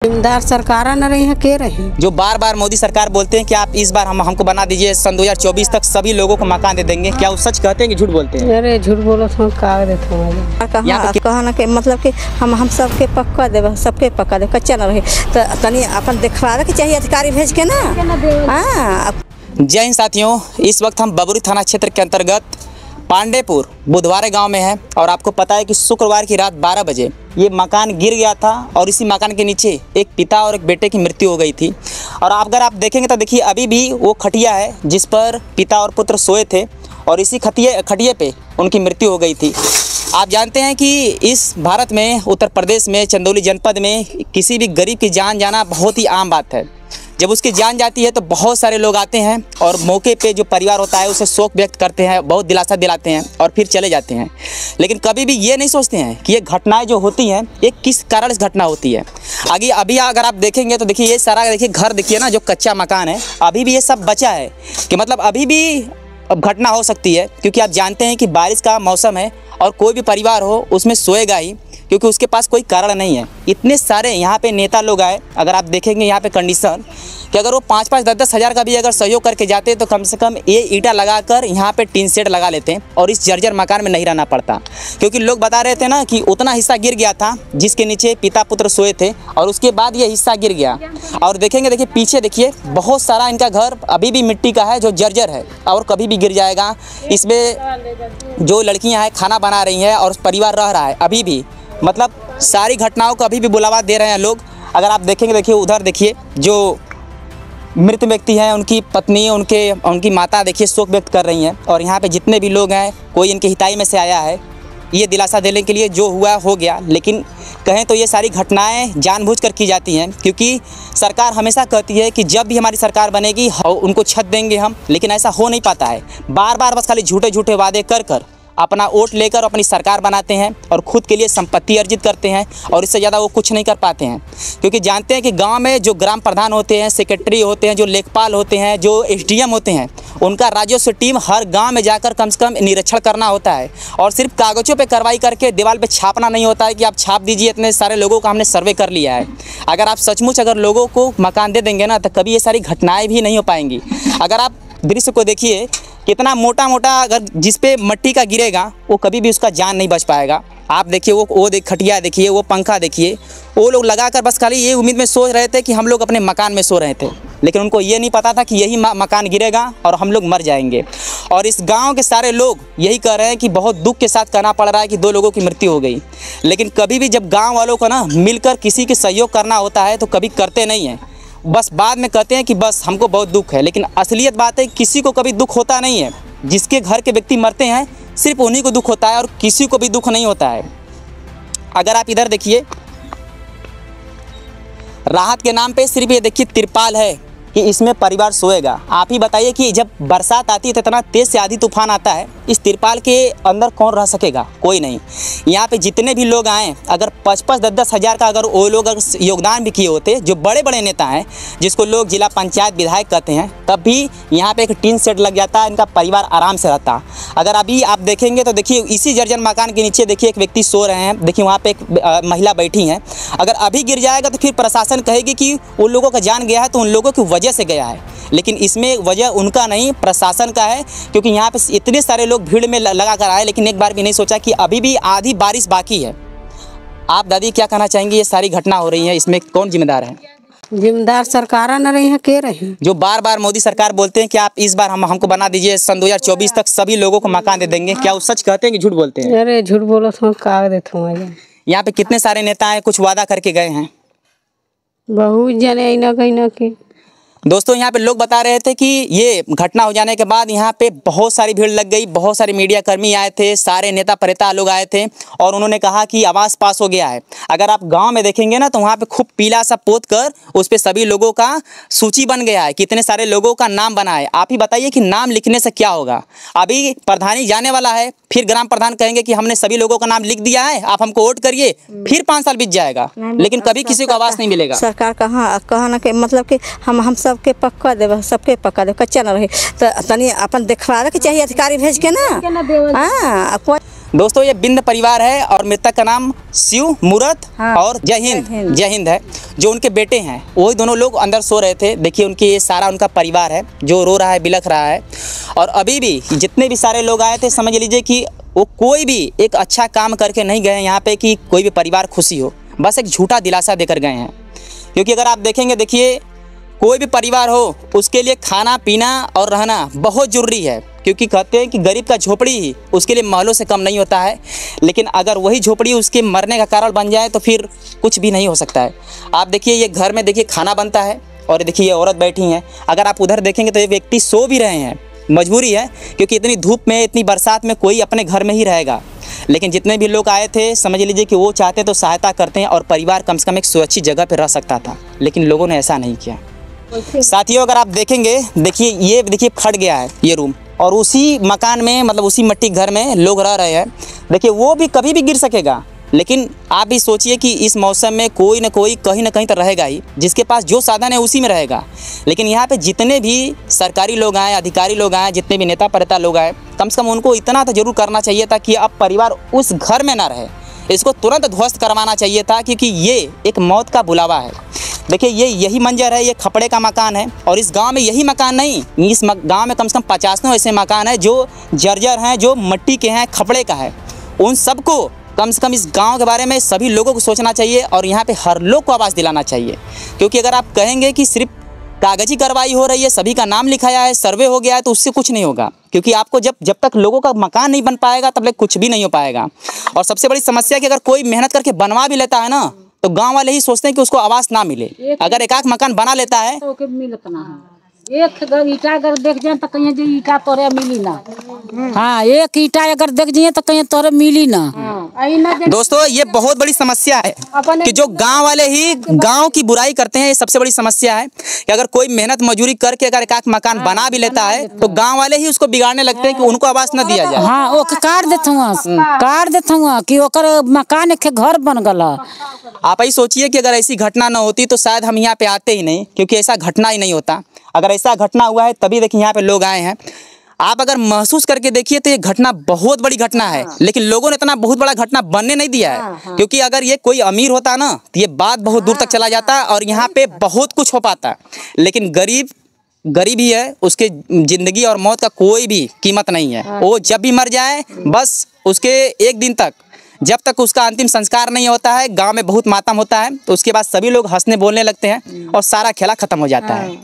जिम्मेदार सरकार न रही है के रही जो बार बार मोदी सरकार बोलते हैं कि आप इस बार हमको बना दीजिए, सन 2024 तक सभी लोगों को मकान दे देंगे। क्या वो सच कहते हैं कि झूठ बोलते हैं? अरे झूठ बोलो तो का देते हैं कहना के मतलब कि हम सबके पक्का देव, सबके पक्का देव, कच्चा न रहे तो तनी अपन दिखवावे के चाहिए अधिकारी भेज के ना। हाँ। जय हिंद साथियों, इस वक्त हम बबुरी थाना क्षेत्र के अंतर्गत पांडेपुर बुधवारे गांव में है और आपको पता है कि शुक्रवार की रात 12 बजे ये मकान गिर गया था और इसी मकान के नीचे एक पिता और एक बेटे की मृत्यु हो गई थी। और अगर आप देखेंगे तो देखिए अभी भी वो खटिया है जिस पर पिता और पुत्र सोए थे और इसी खटिये पे उनकी मृत्यु हो गई थी। आप जानते हैं कि इस भारत में उत्तर प्रदेश में चंदौली जनपद में किसी भी गरीब की जान जाना बहुत ही आम बात है। जब उसकी जान जाती है तो बहुत सारे लोग आते हैं और मौके पे जो परिवार होता है उसे शोक व्यक्त करते हैं, बहुत दिलासा दिलाते हैं और फिर चले जाते हैं। लेकिन कभी भी ये नहीं सोचते हैं कि ये घटनाएं जो होती हैं ये किस कारण से घटना होती है। आगे अभी अगर आप देखेंगे तो देखिए ये सारा देखिए घर देखिए ना, जो कच्चा मकान है अभी भी ये सब बचा है कि मतलब अभी भी अब घटना हो सकती है, क्योंकि आप जानते हैं कि बारिश का मौसम है और कोई भी परिवार हो उसमें सोएगा ही, क्योंकि उसके पास कोई कारण नहीं है। इतने सारे यहाँ पे नेता लोग आए, अगर आप देखेंगे यहाँ पे कंडीशन कि अगर वो 5-5, 10-10 हज़ार का भी अगर सहयोग करके जाते तो कम से कम ये ईंटा लगाकर यहाँ पे टीन शेड लगा लेते हैं और इस जर्जर मकान में नहीं रहना पड़ता। क्योंकि लोग बता रहे थे ना कि उतना हिस्सा गिर गया था जिसके नीचे पिता पुत्र सोए थे और उसके बाद ये हिस्सा गिर गया। और देखेंगे देखिए पीछे देखिए बहुत सारा इनका घर अभी भी मिट्टी का है जो जर्जर है और कभी भी गिर जाएगा। इसमें जो लड़कियाँ हैं खाना बना रही हैं और परिवार रह रहा है अभी भी, मतलब सारी घटनाओं को अभी भी बुलावा दे रहे हैं लोग। अगर आप देखेंगे देखिए उधर देखिए जो मृत व्यक्ति हैं उनकी पत्नी उनकी माता देखिए शोक व्यक्त कर रही हैं और यहाँ पे जितने भी लोग हैं कोई इनके हिताई में से आया है ये दिलासा देने के लिए, जो हुआ हो गया। लेकिन कहें तो ये सारी घटनाएं जानबूझकर की जाती हैं, क्योंकि सरकार हमेशा कहती है कि जब भी हमारी सरकार बनेगी उनको छत देंगे हम, लेकिन ऐसा हो नहीं पाता है। बार बार बस खाली झूठे झूठे वादे कर अपना वोट लेकर अपनी सरकार बनाते हैं और ख़ुद के लिए संपत्ति अर्जित करते हैं और इससे ज़्यादा वो कुछ नहीं कर पाते हैं। क्योंकि जानते हैं कि गांव में जो ग्राम प्रधान होते हैं, सेक्रेटरी होते हैं, जो लेखपाल होते हैं, जो एसडीएम होते हैं, उनका राजस्व टीम हर गांव में जाकर कम से कम निरीक्षण करना होता है और सिर्फ कागज़ों पे कार्रवाई करके दीवार पे छापना नहीं होता है कि आप छाप दीजिए इतने सारे लोगों का हमने सर्वे कर लिया है। अगर आप सचमुच अगर लोगों को मकान दे देंगे ना तो कभी ये सारी घटनाएँ भी नहीं हो पाएंगी। अगर आप दृश्य को देखिए कितना मोटा अगर जिस पे मट्टी का गिरेगा वो कभी भी उसका जान नहीं बच पाएगा। आप देखिए वो खटिया देखिए, वो पंखा देखिए, वो लोग लगाकर बस खाली ये उम्मीद में सोच रहे थे कि हम लोग अपने मकान में सो रहे थे, लेकिन उनको ये नहीं पता था कि यही मकान गिरेगा और हम लोग मर जाएंगे। और इस गांव के सारे लोग यही कह रहे हैं कि बहुत दुख के साथ कहना पड़ रहा है कि 2 लोगों की मृत्यु हो गई। लेकिन कभी भी जब गाँव वालों को ना मिलकर किसी के सहयोग करना होता है तो कभी करते नहीं हैं, बस बाद में कहते हैं कि बस हमको बहुत दुख है। लेकिन असलियत बात है किसी को कभी दुख होता नहीं है। जिसके घर के व्यक्ति मरते हैं सिर्फ उन्हीं को दुख होता है और किसी को भी दुख नहीं होता है। अगर आप इधर देखिए राहत के नाम पे सिर्फ ये देखिए तिरपाल है कि इसमें परिवार सोएगा। आप ही बताइए कि जब बरसात आती है तो इतना तेज़ से आंधी तूफान आता है, इस तिरपाल के अंदर कौन रह सकेगा? कोई नहीं। यहाँ पे जितने भी लोग आए अगर 5-5, 10-10 हज़ार का अगर वो लोग अगर योगदान भी किए होते, जो बड़े बड़े नेता हैं जिसको लोग जिला पंचायत विधायक कहते हैं, तब भी यहाँ पे एक टीन शेड लग जाता, इनका परिवार आराम से रहता। अगर अभी आप देखेंगे तो देखिए इसी जर्जर मकान के नीचे देखिए एक व्यक्ति सो रहे हैं, देखिए वहाँ पे एक महिला बैठी हैं। अगर अभी गिर जाएगा तो फिर प्रशासन कहेगी कि उन लोगों का जान गया है तो उन लोगों की वजह से गया है, लेकिन इसमें वजह उनका नहीं प्रशासन का है। क्योंकि यहाँ पे इतने सारे लोग भीड़ में लगा कर आए लेकिन एक बार भी नहीं सोचा कि अभी भी आधी बारिश बाकी है। आप दादी क्या कहना चाहेंगी? ये सारी घटना हो रही है, इसमें कौन जिम्मेदार है? जिम्मेदार सरकार न रही है के रही जो बार बार मोदी सरकार बोलते हैं कि आप इस बार हमको बना दीजिए, सन 2024 तक सभी लोगों को मकान दे देंगे। क्या वो सच कहते हैं कि झूठ बोलते हैं? अरे झूठ बोलो तो का देते हैं। यहाँ पे कितने सारे नेता हैं कुछ वादा करके गए हैं? बहुत जने न कहीं न के। दोस्तों यहाँ पे लोग बता रहे थे कि ये घटना हो जाने के बाद यहाँ पे बहुत सारी भीड़ लग गई, बहुत सारे मीडिया कर्मी आए थे, सारे नेता प्रेता लोग आए थे और उन्होंने कहा कि आवाज़ पास हो गया है। अगर आप गांव में देखेंगे ना तो वहाँ पे खूब पीला सा पोत कर उस पर सभी लोगों का सूची बन गया है, कितने सारे लोगों का नाम बना है। आप ही बताइए कि नाम लिखने से क्या होगा? अभी प्रधानी जाने वाला है, फिर ग्राम प्रधान कहेंगे कि हमने सभी लोगों का नाम लिख दिया है, आप हमको वोट करिए, फिर 5 साल बीत जाएगा, लेकिन कभी किसी को आवाज़ नहीं मिलेगा। सरकार कहना के मतलब कि हम सबके पक्का देव, सबके पक्का देव, कच्चा न रहे तो तनी अपन दिखवावे के चाहिए अधिकारी भेज के ना। हाँ। दोस्तों ये बिंद परिवार है और मृतक का नाम शिव मूरत और जय हिंद है, जो उनके बेटे हैं। वही दोनों लोग अंदर सो रहे थे। देखिए उनके ये सारा उनका परिवार है जो रो रहा है, बिलख रहा है। और अभी भी जितने भी सारे लोग आए थे, समझ लीजिए कि वो कोई भी एक अच्छा काम करके नहीं गए यहाँ पे कि कोई भी परिवार खुशी हो, बस एक झूठा दिलासा देकर गए हैं। क्योंकि अगर आप देखेंगे, देखिए कोई भी परिवार हो उसके लिए खाना पीना और रहना बहुत ज़रूरी है। क्योंकि कहते हैं कि गरीब का झोपड़ी ही उसके लिए महलों से कम नहीं होता है। लेकिन अगर वही झोपड़ी उसके मरने का कारण बन जाए तो फिर कुछ भी नहीं हो सकता है। आप देखिए ये घर में देखिए खाना बनता है और देखिए ये औरत बैठी हैं। अगर आप उधर देखेंगे तो ये व्यक्ति सो भी रहे हैं, मजबूरी है क्योंकि इतनी धूप में, इतनी बरसात में कोई अपने घर में ही रहेगा। लेकिन जितने भी लोग आए थे, समझ लीजिए कि वो चाहते तो सहायता करते हैं और परिवार कम से कम एक सुरक्षित जगह पर रह सकता था, लेकिन लोगों ने ऐसा नहीं किया। साथियों अगर आप देखेंगे, देखिए ये देखिए फट गया है ये रूम, और उसी मकान में, मतलब उसी मट्टी घर में लोग रह रहे हैं। देखिए वो भी कभी भी गिर सकेगा। लेकिन आप भी सोचिए कि इस मौसम में कोई ना कोई कहीं ना कहीं तो रहेगा ही, जिसके पास जो साधन है उसी में रहेगा। लेकिन यहाँ पे जितने भी सरकारी लोग आए, अधिकारी लोग आए, जितने भी नेता परिता लोग आए, कम से कम उनको इतना तो जरूर करना चाहिए था कि अब परिवार उस घर में ना रहे, इसको तुरंत ध्वस्त करवाना चाहिए था। क्योंकि ये एक मौत का बुलावा है। देखिए ये यही मंजर है, ये खपड़े का मकान है। और इस गांव में यही मकान नहीं, इस गांव में कम से कम 50 ऐसे मकान हैं जो जर्जर हैं, जो मिट्टी के हैं, खपड़े का है। उन सबको कम से कम इस गांव के बारे में सभी लोगों को सोचना चाहिए और यहाँ पे हर लोग को आवाज़ दिलाना चाहिए। क्योंकि अगर आप कहेंगे कि सिर्फ कागजी कार्रवाई हो रही है, सभी का नाम लिखाया है, सर्वे हो गया है, तो उससे कुछ नहीं होगा। क्योंकि आपको जब तक लोगों का मकान नहीं बन पाएगा तब तक कुछ भी नहीं हो पाएगा। और सबसे बड़ी समस्या कि अगर कोई मेहनत करके बनवा भी लेता है ना, तो गांव वाले ही सोचते हैं कि उसको आवास ना मिले। अगर एक मकान बना लेता है तो एक ईटा अगर देख जाए तो कहीं जो ईटा तोरे मिली ना। हाँ, एक ईटा अगर देख जाए तो कहीं तोरे मिली ना। दोस्तों ये बहुत बड़ी समस्या है कि जो गांव वाले ही गांव की बुराई करते हैं। ये सबसे बड़ी समस्या है कि अगर कोई मेहनत मजदूरी करके अगर एक मकान बना भी लेता है तो गांव वाले ही उसको बिगाड़ने लगते हैं कि उनको आवास न दिया जाए। हाँ, वो काट देते हुआ कि ओकर मकान के घर बन गला। आप ही सोचिए कि अगर ऐसी घटना न होती तो शायद हम यहाँ पे आते ही नहीं, क्योंकि ऐसा घटना ही नहीं होता। अगर ऐसा घटना हुआ है तभी देखिए यहाँ पे लोग आए हैं। आप अगर महसूस करके देखिए तो ये घटना बहुत बड़ी घटना है। लेकिन लोगों ने इतना बहुत बड़ा घटना बनने नहीं दिया है। क्योंकि अगर ये कोई अमीर होता ना तो ये बात बहुत दूर तक चला जाता और यहाँ पे बहुत कुछ हो पाता। लेकिन गरीब ही है, उसके जिंदगी और मौत का कोई भी कीमत नहीं है। वो जब भी मर जाए बस उसके एक दिन तक, जब तक उसका अंतिम संस्कार नहीं होता है, गांव में बहुत मातम होता है। तो उसके बाद सभी लोग हंसने बोलने लगते हैं और सारा खेला खत्म हो जाता है।